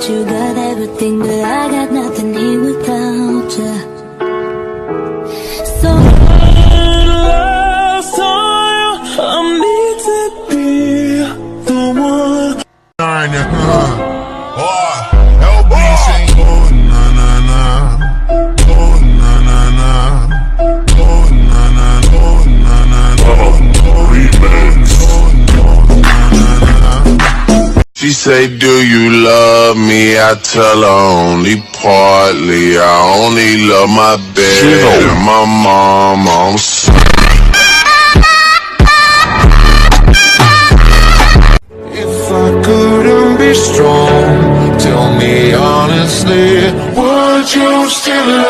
that you got everything, but I got nothing here without you. So last time I need to be the one. She say, do you love me? I tell her only partly. I only love my bed and my mom. I'm sorry. If I couldn't be strong, tell me honestly, would you still